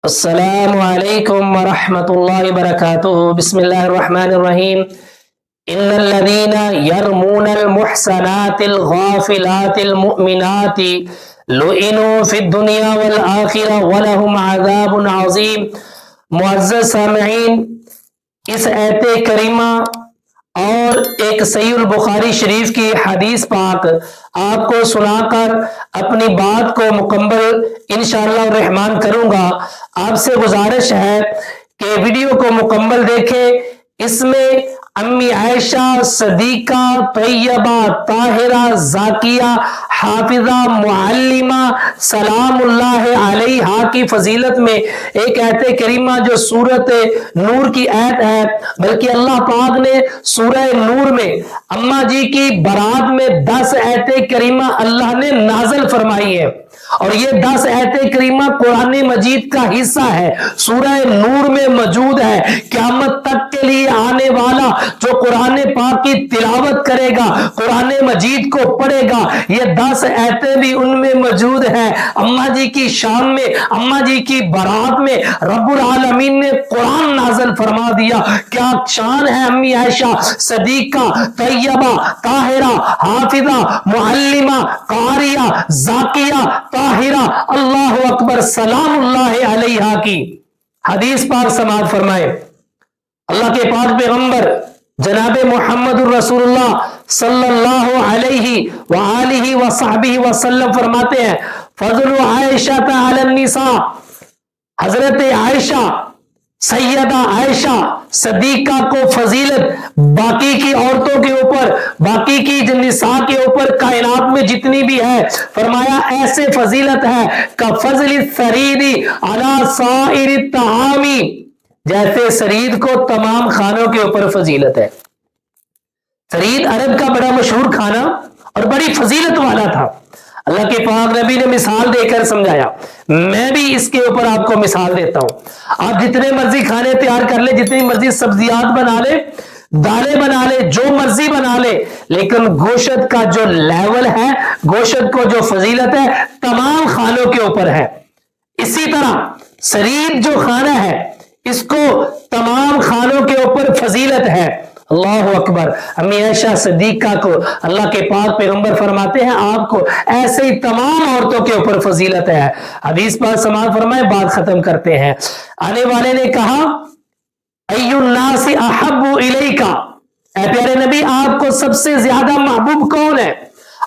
السلام علیکم ورحمۃ اللہ وبرکاتہ۔ بسم اللہ الرحمن الرحیم۔ ان الذین یرمون المحصنات الغافلات المؤمنات لعنوا فی الدنیا والآخرہ ولہم عذاب عظیم۔ معزز سامعین، اس آیت کریمہ اور ایک صحیح البخاری شریف کی حدیث پاک آپ کو سنا کر اپنی بات کو مکمل انشاءاللہ الرحمن کروں گا۔ آپ سے گزارش ہے کہ ویڈیو کو مکمل دیکھیں۔ اس میں امی عائشہ صدیقہ طیبہ طاہرہ زاکیہ حافظہ معلمہ سلام اللہ علیہا کی فضیلت میں ایک آیت کریمہ جو سورۃ نور کی آیت ہے، بلکہ اللہ پاک نے سورہ نور میں اماں جی کی برات میں 10 آیت کریمہ اللہ نے نازل فرمائی ہے، اور یہ 10 آیت کریمہ قرآن مجید کا حصہ ہے، سورہ نور میں موجود ہے۔ قیامت تک کے لیے آنے والا جو قرآن پاک کی تلاوت کرے گا، قرآن مجید کو پڑھے گا، یہ 10 آیتیں بھی ان میں موجود ہیں۔ اماں جی کی شان میں، اماں جی کی برات میں رب العالمین نے قرآن نازل فرما دیا۔ کیا شان ہے امی عائشہ صدیقہ طیبہ طاہرہ حافظہ معلمہ قاریہ زاکیہ طاہرہ، اللہ اکبر، سلام اللہ علیہا کی حدیث پاک سماعت فرمائے۔ اللہ کے پاک پیغمبر جناب محمد الرسول اللہ صلی اللہ علیہ وآلہ وصحبہ وسلم فرماتے ہیں، فضل عائشہ علی النساء، حضرت عائشہ سیدہ عائشہ صدیقہ کو فضیلت باقی کی عورتوں کے اوپر، باقی کی نساء کے اوپر کائنات میں جتنی بھی ہے، فرمایا ایسے فضیلت ہے کہ فضل الثرید علی سائر الطعام، جیسے سرید کو تمام کھانوں کے اوپر فضیلت ہے۔ سرید عرب کا بڑا مشہور کھانا اور بڑی فضیلت والا تھا۔ اللہ کے پاک نبی نے مثال دے کر سمجھایا، میں بھی اس کے اوپر آپ کو مثال دیتا ہوں۔ آپ جتنے مرضی کھانے تیار کر لے، جتنی مرضی سبزیات بنا لے، دالیں بنا لے، جو مرضی بنا لے، لیکن گوشت کا جو لیول ہے، گوشت کو جو فضیلت ہے، تمام کھانوں کے اوپر ہے۔ اسی طرح سرید جو کھانا ہے، اس کو تمام کھانوں کے اوپر فضیلت ہے۔ اللہ اکبر۔ امی عائشہ صدیقہ کو اللہ کے پاک پیغمبر فرماتے ہیں آپ کو ایسے ہی تمام عورتوں کے اوپر فضیلت ہے۔ حدیث پاک سماعت فرمائے، بات ختم کرتے ہیں۔ آنے والے نے کہا، ای الناس احب الیکا، اے پیارے نبی آپ کو سب سے زیادہ محبوب کون ہے؟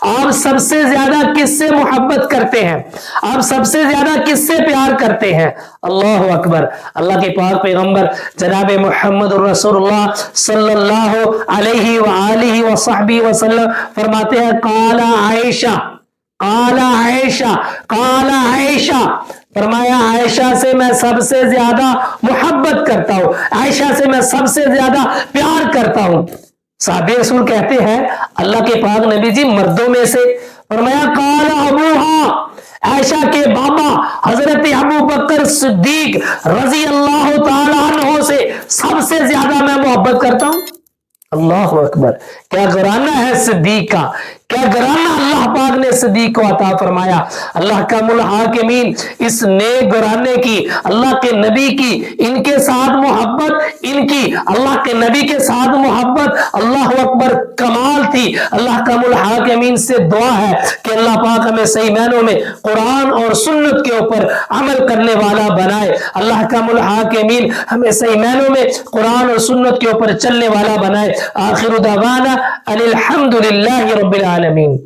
آپ سب سے زیادہ کس سے محبت کرتے ہیں؟ آپ سب سے زیادہ کس سے پیار کرتے ہیں؟ اللہ اکبر۔ اللہ کے پاک پیغمبر جناب محمد الرسول اللہ صلی اللہ علیہ وآلہ وصحبہ وسلم فرماتے ہیں، قال عائشہ، قال عائشہ، قال عائشہ، فرمایا عائشہ سے میں سب سے زیادہ محبت کرتا ہوں، عائشہ سے میں سب سے زیادہ پیار کرتا ہوں۔ صحابی رسول کہتے ہیں اللہ کے پاک نبی جی مردوں میں سے؟ فرمایا قال ابوہا، عائشہ کے بابا حضرت ابو بکر صدیق رضی اللہ تعالیٰ عنہ سے سب سے زیادہ میں محبت کرتا ہوں۔ اللہ اکبر۔ کیا گھرانہ ہے صدیق کا، کیا گھرانہ اللہ پاک نے صدیق کو عطا فرمایا۔ اللہ کا الحاکمین اس نیک گھرانے کی، اللہ کے نبی کی، ان کے ساتھ محبت، ان کی اللہ کے نبی کے ساتھ محبت، اللہ اکبر، کمال تھی۔ اللہ کا الحاکمین سے دعا ہے کہ اللہ پاک ہمیں صحیح معنوں میں قرآن اور سنت کے اوپر عمل کرنے والا بنائے۔ اللہ کا الحاکمین ہمیں صحیح معنوں میں قرآن اور سنت کے اوپر چلنے والا بنائے۔ آخر دعوانا ان الحمد للہ رب العالمین۔